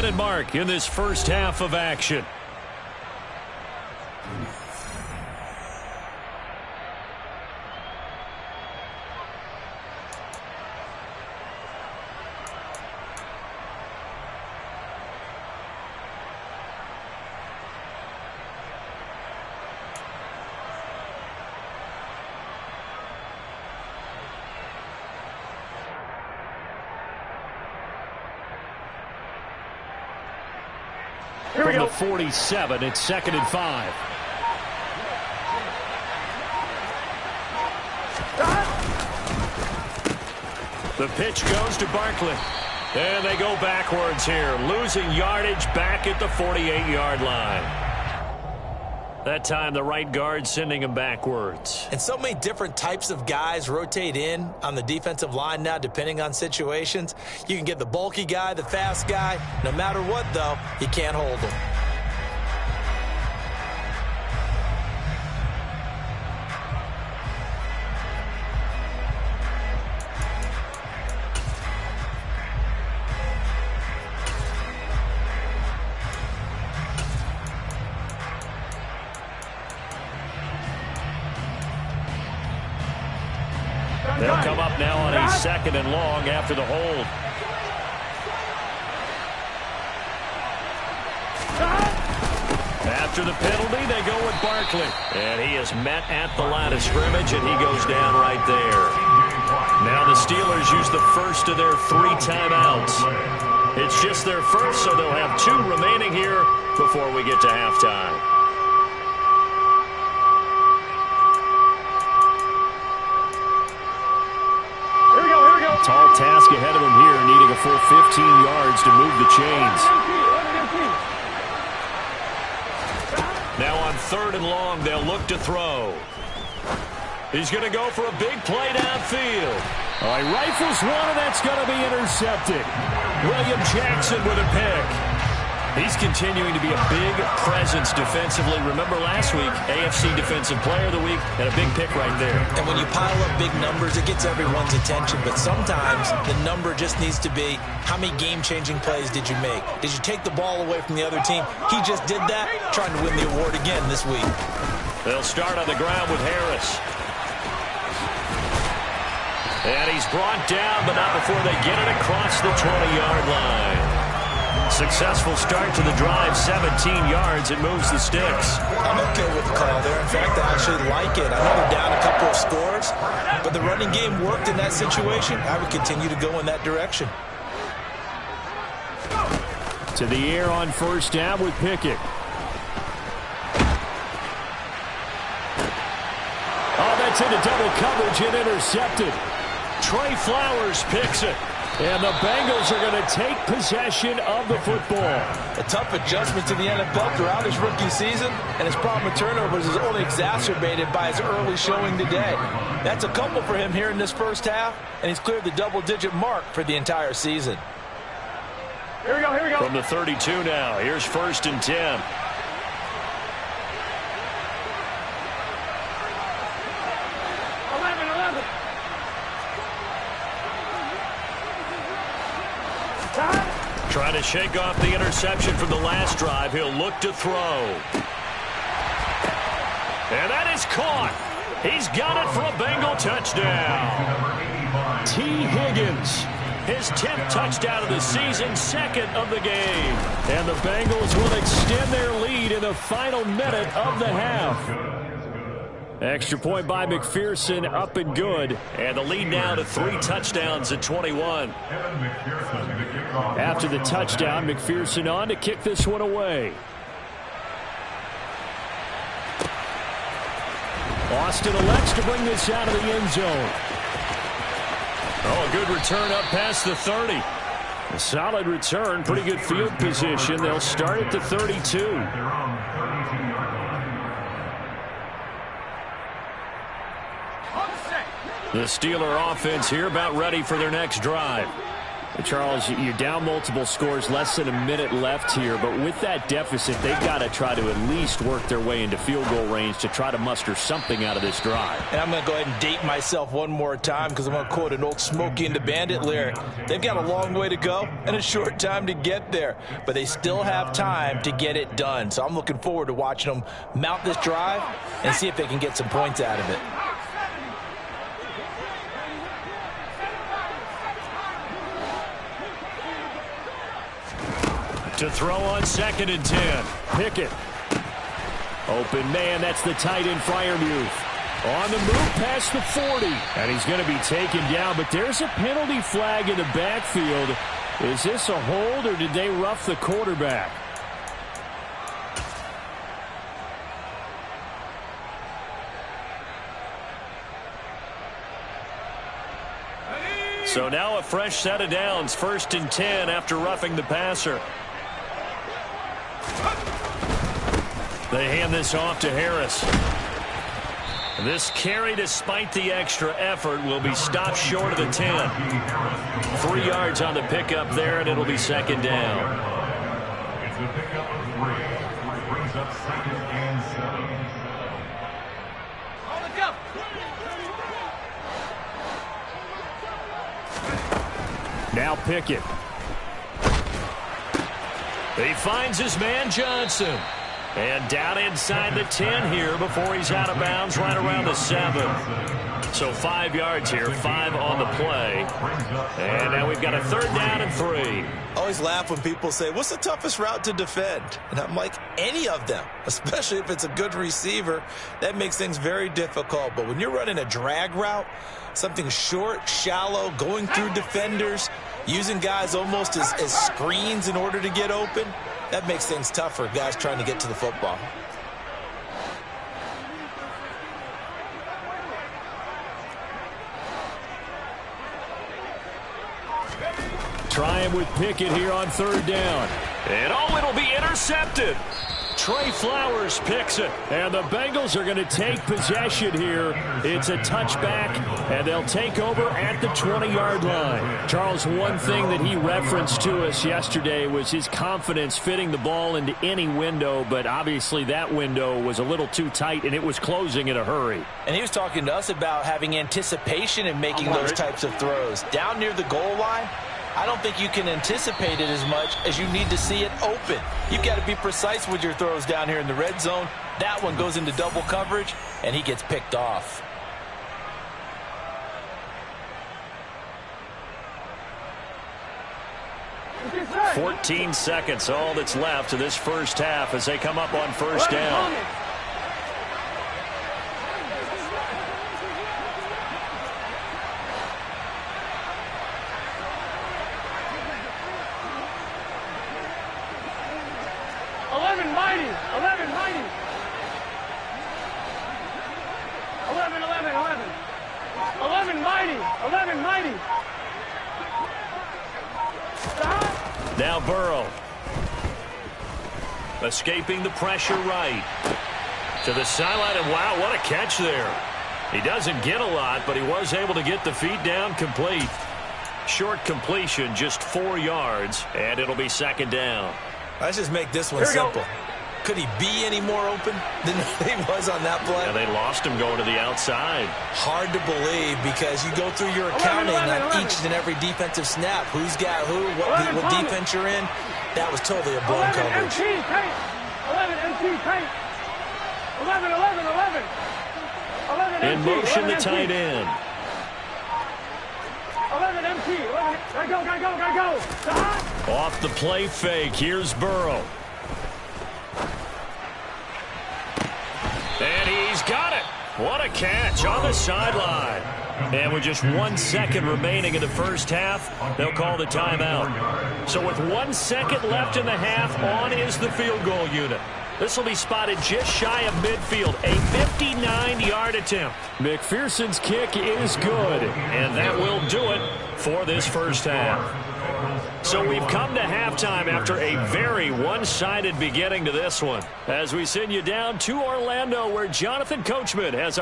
2-minute mark in this first half of action. From the 47, it's 2nd and 5. The pitch goes to Barkley. And they go backwards here, losing yardage back at the 48-yard line. That time, the right guard sending him backwards. And so many different types of guys rotate in on the defensive line now, depending on situations. You can get the bulky guy, the fast guy. No matter what, though, you can't hold him. They'll come up now on a 2nd and long after the hold. After the penalty, they go with Barkley. And he is met at the line of scrimmage, and he goes down right there. Now the Steelers use the first of their 3 timeouts. It's just their first, so they'll have 2 remaining here before we get to halftime. Tall task ahead of him here, needing a full 15 yards to move the chains. Now on 3rd and long, they'll look to throw. He's going to go for a big play downfield. Oh, he rifles one, and that's going to be intercepted. William Jackson with a pick. He's continuing to be a big presence defensively. Remember last week, AFC Defensive Player of the Week, and a big pick right there. And when you pile up big numbers, it gets everyone's attention. But sometimes the number just needs to be, how many game-changing plays did you make? Did you take the ball away from the other team? He just did that, trying to win the award again this week. They'll start on the ground with Harris. And he's brought down, but not before they get it across the 20-yard line. Successful start to the drive, 17 yards. It moves the sticks. I'm okay with the call there. In fact, I actually like it. I know they're down a couple of scores, but the running game worked in that situation. I would continue to go in that direction. To the air on 1st down with Pickett. Oh, that's into double coverage and intercepted. Trey Flowers picks it. And the Bengals are going to take possession of the football. A tough adjustment to the NFL throughout his rookie season, and his problem with turnovers is only exacerbated by his early showing today. That's a couple for him here in this first half, and he's cleared the double-digit mark for the entire season. Here we go. From the 32 now, here's 1st and 10. Trying to shake off the interception from the last drive. He'll look to throw. And that is caught. He's got it for a Bengal touchdown. T. Higgins, his 10th touchdown of the season, 2nd of the game. And the Bengals will extend their lead in the final minute of the half. Extra point by McPherson, up and good. And the lead now to 3 touchdowns at 21. After the touchdown, McPherson on to kick this one away. Austin elects to bring this out of the end zone. Oh, a good return up past the 30. A solid return, pretty good field position. They'll start at the 32. The Steeler offense here about ready for their next drive. Charles, you're down multiple scores, less than a minute left here, but with that deficit, they've got to try to at least work their way into field goal range to try to muster something out of this drive. And I'm going to go ahead and date myself one more time because I'm going to quote an old Smokey and the Bandit lyric. They've got a long way to go and a short time to get there, but they still have time to get it done. So I'm looking forward to watching them mount this drive and see if they can get some points out of it. To throw on 2nd and 10. Pickett. Open man, that's the tight end Freiermuth. On the move past the 40. And he's going to be taken down, but there's a penalty flag in the backfield. Is this a hold or did they rough the quarterback? So now a fresh set of downs. 1st and 10 after roughing the passer. They hand this off to Harris. This carry, despite the extra effort, will be stopped short of the 10. 3 yards on the pickup there, and it'll be 2nd down. It's the pickup of 3, which brings up 2nd and 7. Now Pickett. He finds his man Johnson. And down inside the 10 here before he's out of bounds right around the 7. So 5 yards here, 5 on the play. And now we've got a 3rd down and 3. Always laugh when people say, what's the toughest route to defend? And I'm like, any of them, especially if it's a good receiver. That makes things very difficult. But when you're running a drag route, something short, shallow, going through defenders, using guys almost as screens in order to get open, that makes things tough for guys trying to get to the football. Trying with Pickett here on 3rd down. And it'll be intercepted. Trey Flowers picks it. And the Bengals are going to take possession here. It's a touchback, and they'll take over at the 20-yard line. Charles, one thing that he referenced to us yesterday was his confidence fitting the ball into any window, but obviously that window was a little too tight, and it was closing in a hurry. And he was talking to us about having anticipation in making those types of throws. Down near the goal line, I don't think you can anticipate it as much as you need to see it open. You've got to be precise with your throws down here in the red zone. That one goes into double coverage, and he gets picked off. – 14 seconds, all that's left of this first half as they come up on 1st down. Now Burrow. Escaping the pressure right. To the sideline, and wow, what a catch there. He doesn't get a lot, but he was able to get the feet down complete. Short completion, just 4 yards, and it'll be 2nd down. Let's just make this one simple. Could he be any more open than he was on that play? Yeah, they lost him going to the outside. Hard to believe because you go through your accounting on each and every defensive snap. Who's got who, what defense you're in. That was totally a blown coverage. 11 MT tight. 11. In motion, the tight end. 11 MT. 11. Gotta go. Off the play fake. Here's Burrow. And he's got it. What a catch on the sideline. And with just 1 second remaining in the first half, they'll call the timeout. So with 1 second left in the half, on is the field goal unit. This will be spotted just shy of midfield. A 59-yard attempt. McPherson's kick is good. And that will do it for this first half. So we've come to halftime after a very one-sided beginning to this one. As we send you down to Orlando, where Jonathan Coachman has our